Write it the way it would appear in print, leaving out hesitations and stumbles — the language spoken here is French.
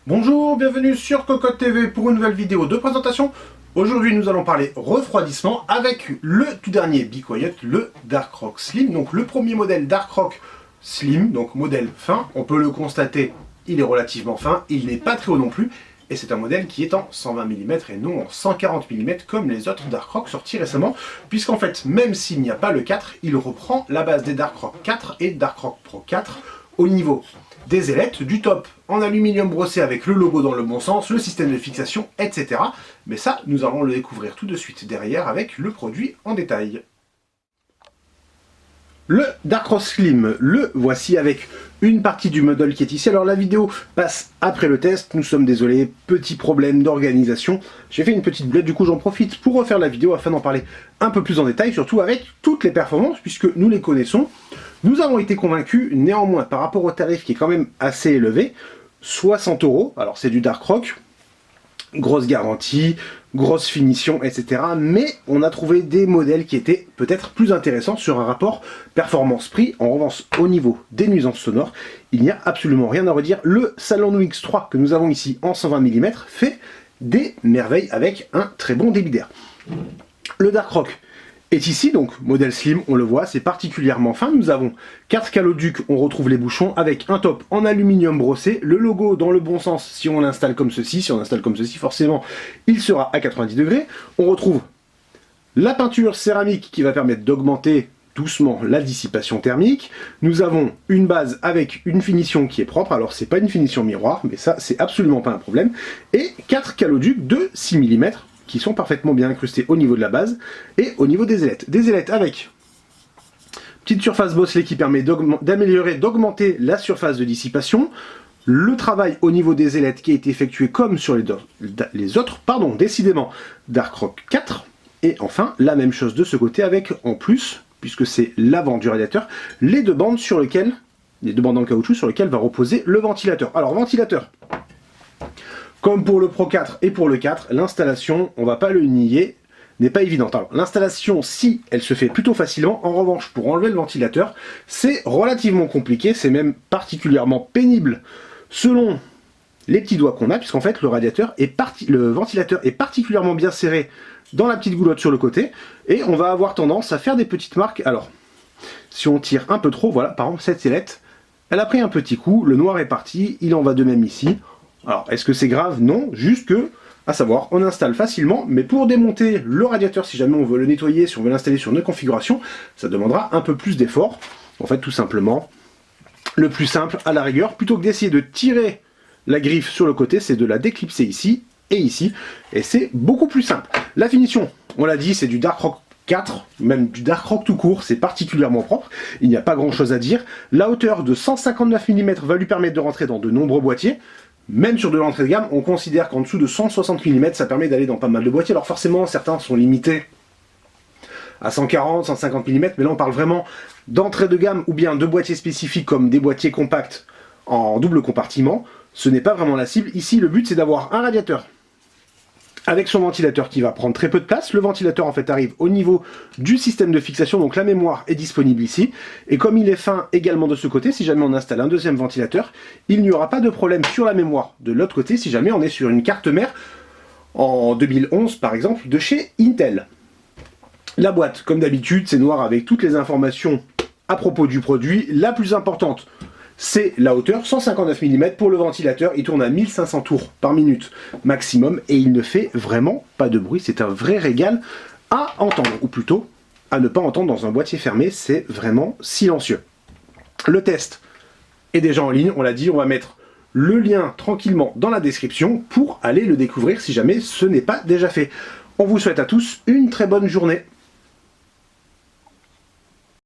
Bonjour, bienvenue sur Cocotte TV pour une nouvelle vidéo de présentation. Aujourd'hui nous allons parler refroidissement avec le tout dernier Be Quiet, le Darkrock Slim. Donc le premier modèle Darkrock Slim, donc modèle fin. On peut le constater, il est relativement fin, il n'est pas très haut non plus. Et c'est un modèle qui est en 120 mm et non en 140 mm comme les autres Darkrock sortis récemment. Puisqu'en fait, même s'il n'y a pas le 4, il reprend la base des Darkrock 4 et Darkrock Pro 4 au niveau des ailettes, du top en aluminium brossé avec le logo dans le bon sens, le système de fixation, etc. Mais ça, nous allons le découvrir tout de suite derrière avec le produit en détail. Le Darkrock Slim, le voici avec une partie du modèle qui est ici. Alors la vidéo passe après le test, nous sommes désolés, petit problème d'organisation. J'ai fait une petite blette, du coup j'en profite pour refaire la vidéo afin d'en parler un peu plus en détail, surtout avec toutes les performances, puisque nous les connaissons. Nous avons été convaincus, néanmoins, par rapport au tarif qui est quand même assez élevé, 60 €, alors c'est du Darkrock, grosse garantie, grosse finition, etc. Mais on a trouvé des modèles qui étaient peut-être plus intéressants sur un rapport performance-prix. En revanche, au niveau des nuisances sonores, il n'y a absolument rien à redire. Le Salon X3 que nous avons ici en 120 mm fait des merveilles avec un très bon débit d'air. Le Darkrock est ici, donc modèle slim, on le voit, c'est particulièrement fin. Nous avons 4 caloducs, on retrouve les bouchons avec un top en aluminium brossé, le logo dans le bon sens si on l'installe comme ceci. Si on l'installe comme ceci, forcément, il sera à 90 degrés. On retrouve la peinture céramique qui va permettre d'augmenter doucement la dissipation thermique. Nous avons une base avec une finition qui est propre, alors c'est pas une finition miroir, mais ça c'est absolument pas un problème. Et 4 caloducs de 6 mm, qui sont parfaitement bien incrustés au niveau de la base et au niveau des ailettes. Des ailettes avec petite surface bosselée qui permet d'améliorer, d'augmenter la surface de dissipation. Le travail au niveau des ailettes qui a été effectué comme sur les autres, décidément, Darkrock 4. Et enfin, la même chose de ce côté avec, en plus, puisque c'est l'avant du radiateur, les deux bandes en caoutchouc sur lesquelles va reposer le ventilateur. Alors, ventilateur, comme pour le Pro 4 et pour le 4, l'installation, on va pas le nier, n'est pas évidente. Alors l'installation, si, elle se fait plutôt facilement. En revanche, pour enlever le ventilateur, c'est relativement compliqué, c'est même particulièrement pénible selon les petits doigts qu'on a, puisqu'en fait le ventilateur est particulièrement bien serré dans la petite goulotte sur le côté, et on va avoir tendance à faire des petites marques. Alors, si on tire un peu trop, voilà, par exemple cette sellette, elle a pris un petit coup, le noir est parti, il en va de même ici. Alors, est-ce que c'est grave? Non, juste que, à savoir, on installe facilement, mais pour démonter le radiateur, si jamais on veut le nettoyer, si on veut l'installer sur une configuration, ça demandera un peu plus d'effort. En fait, tout simplement, le plus simple, à la rigueur, plutôt que d'essayer de tirer la griffe sur le côté, c'est de la déclipser ici et ici, et c'est beaucoup plus simple. La finition, on l'a dit, c'est du Darkrock 4, même du Darkrock tout court, c'est particulièrement propre, il n'y a pas grand chose à dire. La hauteur de 159 mm va lui permettre de rentrer dans de nombreux boîtiers. Même sur de l'entrée de gamme, on considère qu'en dessous de 160 mm, ça permet d'aller dans pas mal de boîtiers. Alors forcément, certains sont limités à 140, 150 mm, mais là on parle vraiment d'entrée de gamme ou bien de boîtiers spécifiques comme des boîtiers compacts en double compartiment. Ce n'est pas vraiment la cible. Ici, le but c'est d'avoir un radiateur avec son ventilateur qui va prendre très peu de place. Le ventilateur en fait arrive au niveau du système de fixation, donc la mémoire est disponible ici. Et comme il est fin également de ce côté, si jamais on installe un deuxième ventilateur, il n'y aura pas de problème sur la mémoire de l'autre côté, si jamais on est sur une carte mère en 2011 par exemple de chez Intel. La boîte, comme d'habitude, c'est noir avec toutes les informations à propos du produit. La plus importante, c'est la hauteur, 159 mm pour le ventilateur, il tourne à 1500 tours par minute maximum et il ne fait vraiment pas de bruit, c'est un vrai régal à entendre, ou plutôt à ne pas entendre dans un boîtier fermé, c'est vraiment silencieux. Le test est déjà en ligne, on l'a dit, on va mettre le lien tranquillement dans la description pour aller le découvrir si jamais ce n'est pas déjà fait. On vous souhaite à tous une très bonne journée.